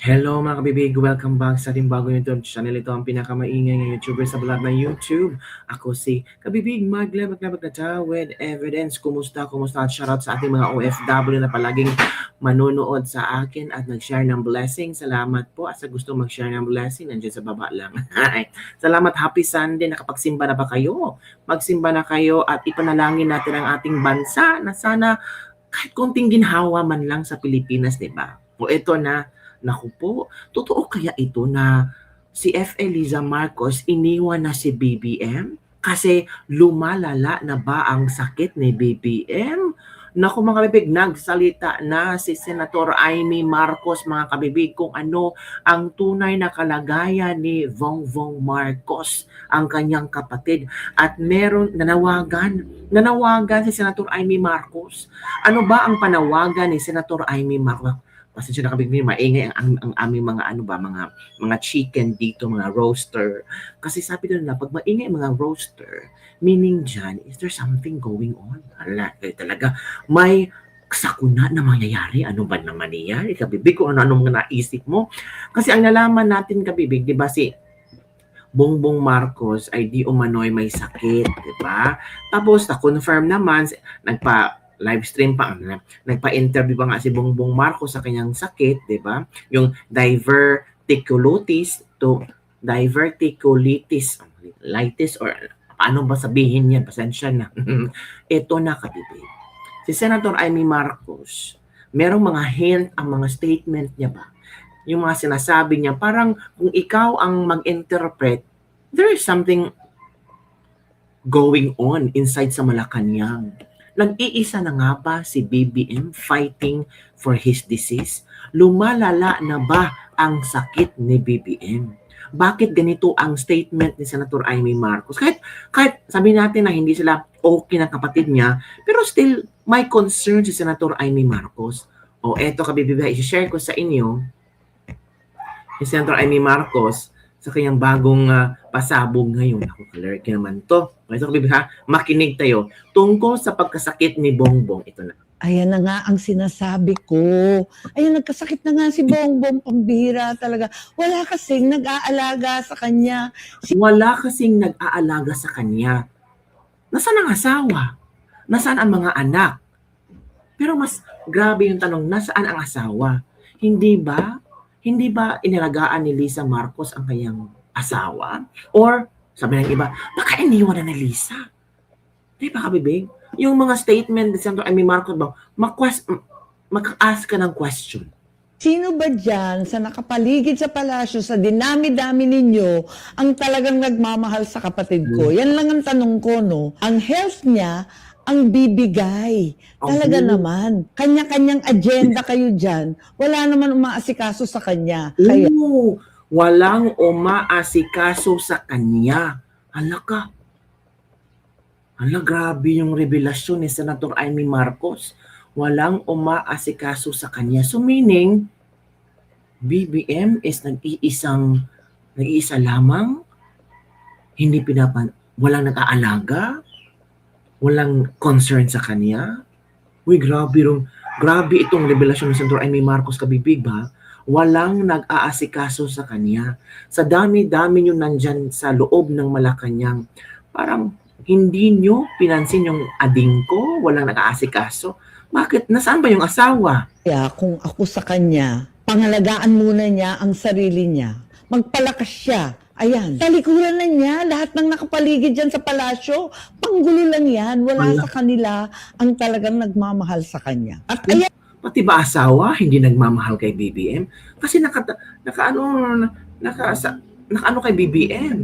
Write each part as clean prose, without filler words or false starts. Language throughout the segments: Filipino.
Hello mga kabibig! Welcome back sa ating bagong YouTube channel. Ito ang pinakamaingay ng YouTuber sa vlog ng YouTube. Ako si Kabibig Maglabag-labag na ta with evidence. Kumusta? At shoutout sa ating mga OFW na palaging manonood sa akin at nag-share ng blessing. Salamat po at sa gusto mag-share ng blessing, nandiyan sa baba lang. Salamat, happy Sunday. Nakapagsimba na ba kayo? Magsimba na kayo at ipanalangin natin ang ating bansa na sana kahit konting ginhawa man lang sa Pilipinas, di ba? O ito na, naku po, totoo kaya ito na si F. Eliza Marcos iniwan na si BBM? Kasi lumalala na ba ang sakit ni BBM? Naku mga kabibig, nagsalita na si Senator Amy Marcos mga kabibig kung ano ang tunay na kalagayan ni Bongbong Marcos, ang kanyang kapatid. At meron nanawagan si Senator Amy Marcos. Ano ba ang panawagan ni Senator Amy Marcos? Pasensya na kami, maingay ang aming mga chicken dito, mga roaster. Kasi sabi nila na pag maingay mga roaster, meaning dyan, is there something going on? Hala, talaga, may sakuna na mangyayari. Ano ba naman nangyayari? Kabibig, kung ano mga naisip mo. Kasi ang nalaman natin, kabibig, di ba si Bongbong Marcos ay di umano'y may sakit, di ba? Tapos na-confirm naman, live stream pa, nagpa-interview pa nga si Bongbong Marcos sa kanyang sakit, di ba? Yung diverticulitis litis, or paano ba sabihin yan? Pasensya na. Ito na kabibig. Si Senator Amy Marcos, merong mga hint ang mga statement niya ba? Yung mga sinasabi niya, parang kung ikaw ang mag-interpret, there is something going on inside sa Malacanang. Nag-iisa na nga ba si BBM fighting for his disease? Lumalala na ba ang sakit ni BBM? Bakit ganito ang statement ni Senator Amy Marcos? Kahit sabi natin na hindi sila okay na kapatid niya, pero still may concern si Senator Amy Marcos. O eto kabibigay, i-share ko sa inyo si Senator Amy Marcos sa kanyang bagong pasabog ngayon. Ako, kalerky naman to. So, makinig tayo tungkol sa pagkasakit ni Bongbong. Ito na. Ayan na nga ang sinasabi ko. Ayan, nagkasakit na nga si Bongbong, pambihira talaga. Wala kasing nag-aalaga sa kanya. Wala kasing nag-aalaga sa kanya. Nasaan ang asawa? Nasaan ang mga anak? Pero mas grabe yung tanong, nasaan ang asawa? Hindi ba inalagaan ni Lisa Marcos ang kanyang asawa? Or, sabi ng iba, baka iniwan na ni Lisa? Di ba kabibig? Yung mga statement ni Senator Amy Marcos ba, mag-ask ka ng question. Sino ba dyan sa nakapaligid sa palasyo, sa dinami-dami ninyo, ang talagang nagmamahal sa kapatid ko? Yan lang ang tanong ko, no? Ang health niya, ang bibigay. Talaga naman. Kanya-kanyang agenda kayo dyan. Wala naman umaasikaso sa kanya. Kaya, walang umaasikaso sa kanya. Hala, grabe yung revelasyon ni Senator Amy Marcos. Walang umaasikaso sa kanya. So meaning, BBM is nag-iisa lamang, walang nag-aalaga, walang concern sa kanya. Uy, grabe itong revelasyon ni Senator Amy Marcos kabibig ba? Walang nag-aasikaso sa kanya. Sa dami-dami nyo nandyan sa loob ng Malacanang, parang hindi nyo pinansin yung ading ko, walang nag-aasikaso. Bakit? Nasaan ba yung asawa? kaya kung ako sa kanya, pangalagaan muna niya ang sarili niya. Magpalakas siya. Ayan. Talikuran na niya, lahat ng nakapaligid dyan sa palasyo, panggulo lang yan. Wala sa kanila ang talagang nagmamahal sa kanya. At ayan, Pati ba asawa hindi nagmamahal kay BBM? Kasi nakaano kay BBM.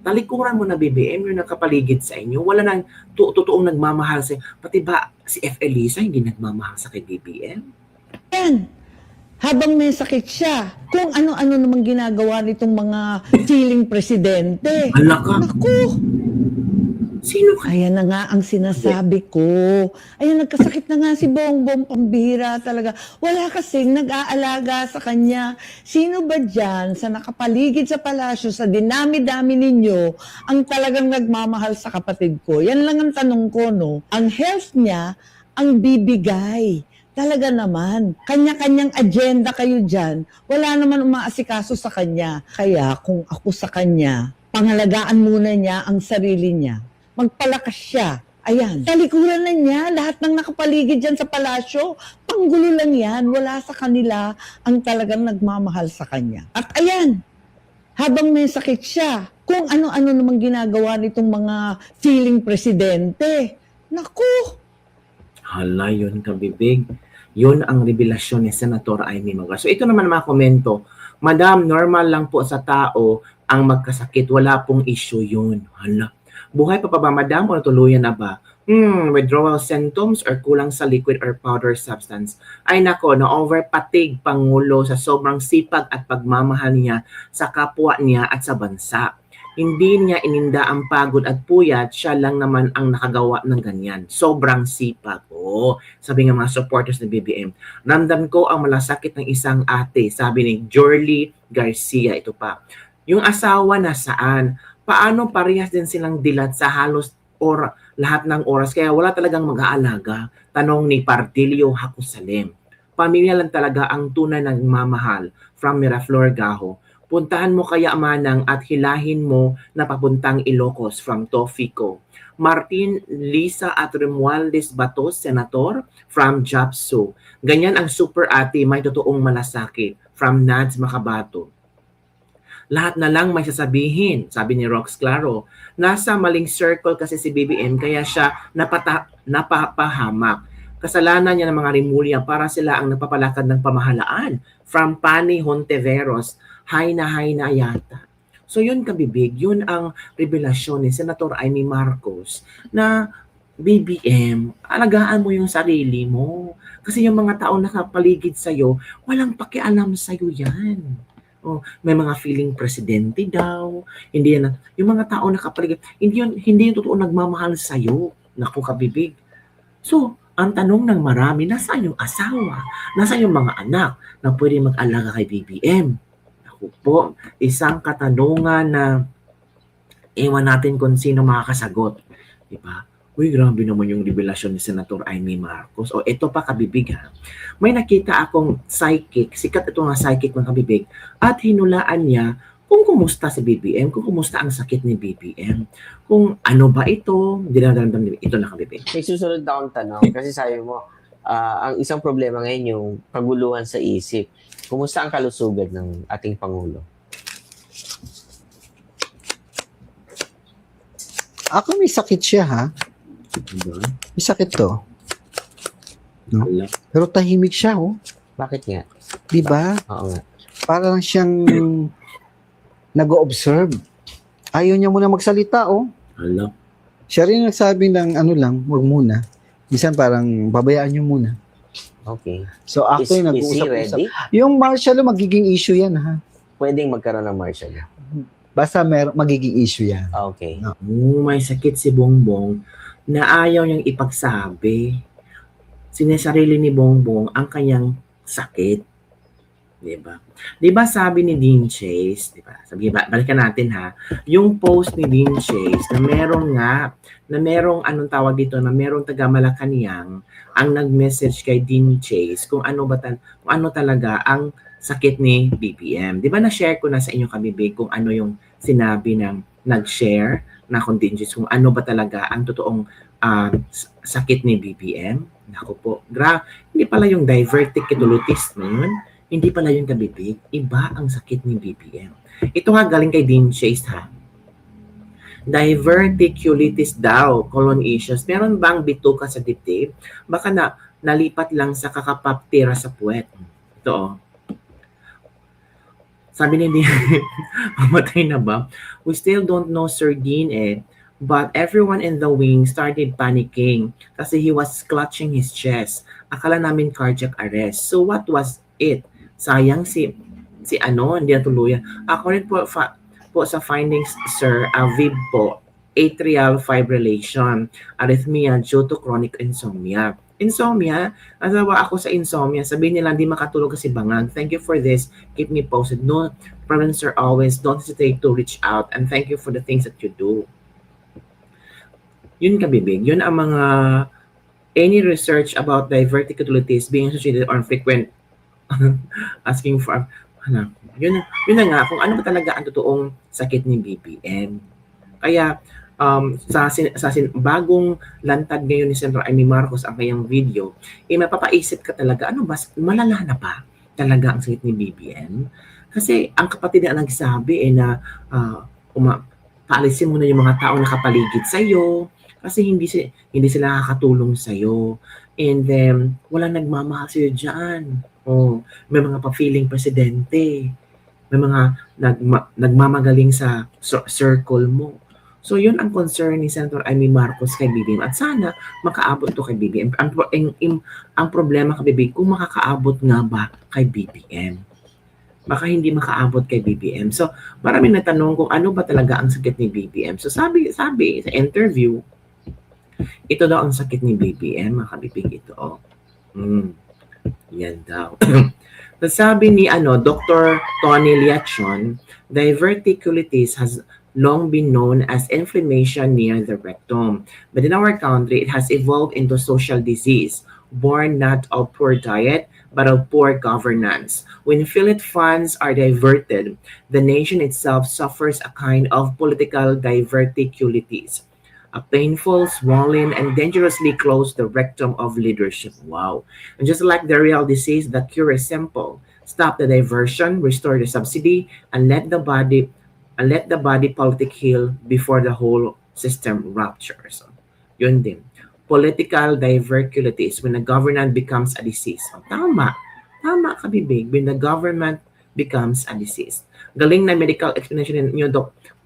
Talikuran mo na BBM yung nakapaligid sa inyo. Wala nang totoong nagmamahal sa pati ba si F. Eliza hindi nagmamahal sa kay BBM? Yan. Habang may sakit siya, kung ano-ano namang ginagawa nitong mga siling presidente. Hala ka. Naku! Sino ka? Ayan na nga ang sinasabi ko. Ayan, nagkasakit na nga si Bongbong, pambihira talaga. Wala kasing nag-aalaga sa kanya. Sino ba dyan sa nakapaligid sa palasyo, sa dinami-dami ninyo, ang talagang nagmamahal sa kapatid ko? Yan lang ang tanong ko, no? Ang health niya, ang bibigay. Talaga naman. Kanya-kanyang agenda kayo dyan. Wala naman umaasikaso sa kanya. Kaya kung ako sa kanya, pangalagaan muna niya ang sarili niya. Magpalakas siya. Ayan. Talikuran na niya. Lahat ng nakapaligid dyan sa palasyo, panggulo lang yan. Wala sa kanila ang talagang nagmamahal sa kanya. At ayan, habang may sakit siya, kung ano-ano namang ginagawa nitong mga feeling presidente. Naku! Hala, yun kabibig. Yun ang revelasyon ni Senator Amy Marcos. So ito naman mga komento, Madam, normal lang po sa tao ang magkasakit. Wala pong issue yun. Hala. Buhay pa ba, Madam, o natuluyan na ba? Withdrawal symptoms or kulang sa liquid or powder substance. Ay nako, na-over-fatigue Pangulo sa sobrang sipag at pagmamahal niya sa kapwa niya at sa bansa. Hindi niya ininda ang pagod at puyat, siya lang naman ang nakagawa ng ganyan. Sobrang sipag. Sabi ng mga supporters ng BBM. Ramdam ko ang malasakit ng isang ate, sabi ni Jorly Garcia. Ito pa. Yung asawa na saan? Paano parehas din silang dilat sa halos lahat ng oras? Kaya wala talagang mag-aalaga. Tanong ni Pardilio Hakusalem. Pamilya lang talaga ang tunay ng mamahal. From Miraflor, Gaho. Puntahan mo kaya Manang at hilahin mo na papuntang Ilocos from Tofico. Martin Lisa at Romualdez Batos, Senator from Japso. Ganyan ang super ate, may totoong malasakit from Nads Makabato. Lahat na lang may sasabihin, sabi ni Rox Claro. Nasa maling circle kasi si BBM kaya siya napapahamak. Kasalanan niya ng mga Rimulya para sila ang napapalakad ng pamahalaan. From Pani Honteveros, hay na yata. So yun kabibig, yun ang revelasyon ni Senator Amy Marcos na BBM, alagaan mo yung sarili mo. Kasi yung mga tao nakapaligid sa'yo, walang pakialam sa'yo yan. May mga feeling presidente daw, hindi yan, yung mga tao nakapaligid, hindi yung totoo nagmamahal sa'yo. Naku kabibig. So, ang tanong ng marami, nasaan yung asawa? Nasaan yung mga anak na pwede mag-alaga kay BBM? Ako po, isang katanungan na ewan natin kung sino makakasagot. Diba? Uy, grabe naman yung revelasyon ni Senator Amy Marcos. O, ito pa kabibig ha. May nakita akong psychic, sikat ito nga psychic mga kabibig, at hinulaan niya kung kumusta si BBM, kung kumusta ang sakit ni BBM, kung ano ba ito, dinadaramdam ito na kabibig. May susunod na akong tanong kasi sabi mo, ang isang problema ngayon yung kaguluhan sa isip. Kumusta ang kalusugan ng ating Pangulo? Ako may sakit siya ha. Diba? May sakit to. No? Wala. Pero tahimik siya oh. Bakit nga? Di ba? Oo nga. Para lang siyang nag-observe. Ayaw niya muna magsalita oh. Hala. Siya rin nagsabi ng ano lang, wag muna. Minsan parang babayaan niyo muna. Okay. So Is actually he nag-uusap-usap. ready? Yung martial law magiging issue yan ha. Pwedeng magkaroon ng martial law. Basta magiging issue yan. Okay. May sakit si Bongbong na ayaw niyang ipagsabi. Sinesarili ni Bongbong ang kanyang sakit. Diba? Diba sabi ni Dean Chase, diba? Sabi, balikan natin ha, yung post ni Dean Chase na merong anong tawag dito, na merong taga Malacanang ang nag-message kay Dean Chase kung ano talaga ang sakit ni BBM. Diba na-share ko na sa inyo kabibig kung ano yung sinabi ng nag-share na contingents, kung ano ba talaga ang totoong sakit ni BBM. Naku po, hindi pala yung diverticulitis na yun. Hindi pala yung kabibig, iba ang sakit ni BBM. Ito nga galing kay Dean Chase ha. Diverticulitis daw, colon issues. Meron bang bituka sa dibdib? Baka nalipat lang sa kakapaptira sa puwet. Ito oh. Sabi ni Dean, mamatay na ba? We still don't know Sir Dean but everyone in the wing started panicking kasi he was clutching his chest. Akala namin cardiac arrest. So what was it? Sayang si hindi natuluyan. According po sa findings, Sir, AVIB po, atrial fibrillation, arrhythmia due to chronic insomnia. Insomnia, nasawa ako sa insomnia. Sabihin nila, hindi makatulog kasi bangag. Thank you for this. Keep me posted. No problem, sir, always. Don't hesitate to reach out. And thank you for the things that you do. Yun kabibig. Yun ang mga Any research about diverticulitis being associated or frequent asking for ano, yun na nga kung ano ba talaga ang totoong sakit ni BBM. Kaya bagong lantad ngayon ni Senator Amy Marcos ang kanyang video, mapapaisip ka talaga, ano ba, malala na pa talaga ang sakit ni BBM? Kasi ang kapatid niya nagsabi na paalisin mo na yung mga tao nakapaligid sa'yo kasi hindi sila nakakatulong sa'yo. And then, walang nagmamahal sa'yo dyan. May mga pa-feeling presidente. May mga nagmamagaling sa circle mo. So, yun ang concern ni Senator Amy Marcos kay BBM. At sana, makaabot to kay BBM. Ang problema kay BBM, kung makakaabot nga ba kay BBM. Baka hindi makaabot kay BBM. So, maraming natanong kung ano ba talaga ang sakit ni BBM. So, sabi sa interview, ito daw ang sakit ni BBM, mga kabibig ito. Yan daw. So, sabi ni Dr. Tony Liachon, diverticulitis has long been known as inflammation near the rectum. But in our country, it has evolved into social disease, born not of poor diet, but of poor governance. When Philip funds are diverted, the nation itself suffers a kind of political diverticulitis, a painful, swollen, and dangerously close the rectum of leadership. Wow. And just like the real disease, the cure is simple. Stop the diversion, restore the subsidy, and let the body politic heal before the whole system ruptures. Yun din. Political diverticulitis when the government becomes a disease. Tama kabibig, when the government becomes a disease. Galing na medical explanation niyo,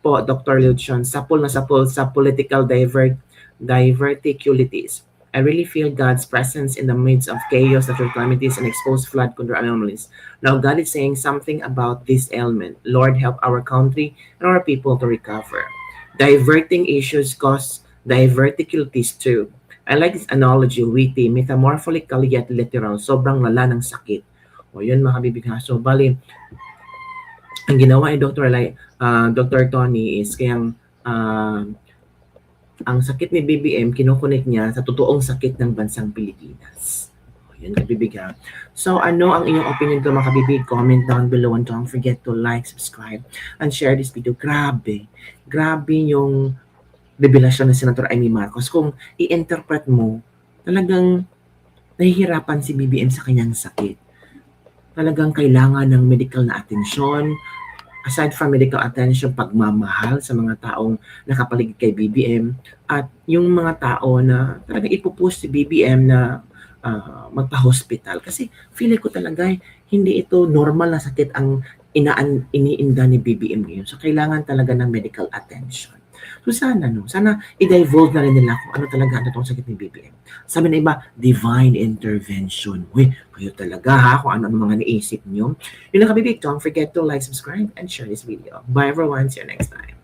Dr. Liachon, sapol sa political diverticulitis. I really feel God's presence in the midst of chaos, natural calamities, and exposed flood control anomalies. Now God is saying something about this ailment. Lord, help our country and our people to recover. Diverting issues cause diverticulitis too. I like this analogy, witty, metamorphically yet literal. Sobrang lala ng sakit. O yun mga kabibig. So bali, ang ginawa ni Dr. Tony is kayang ang sakit ni BBM, kinukunik niya sa totoong sakit ng bansang Pilipinas. Yun, kabibig ha. So, ano ang inyong opinion to mga kabibig? Comment down below and don't forget to like, subscribe, and share this video. Grabe yung revelasyon ng Senator Amy Marcos. Kung i-interpret mo, talagang nahihirapan si BBM sa kanyang sakit. Talagang kailangan ng medical na atensyon. Aside from medical attention, pagmamahal sa mga taong nakapaligid kay BBM at yung mga tao na talagang ipupush si BBM na magpa-hospital. Kasi feeling ko talaga hindi ito normal na sakit ang iniinda ni BBM ngayon. So kailangan talaga ng medical attention. So sana i-divulge na rin nila kung ano talaga ang totoong sakit ni BBM. Sabi na iba, divine intervention. Uy, kayo talaga ha, kung ano mga naisip nyo. Yun lang kabibig, don't forget to like, subscribe, and share this video. Bye everyone, see you next time.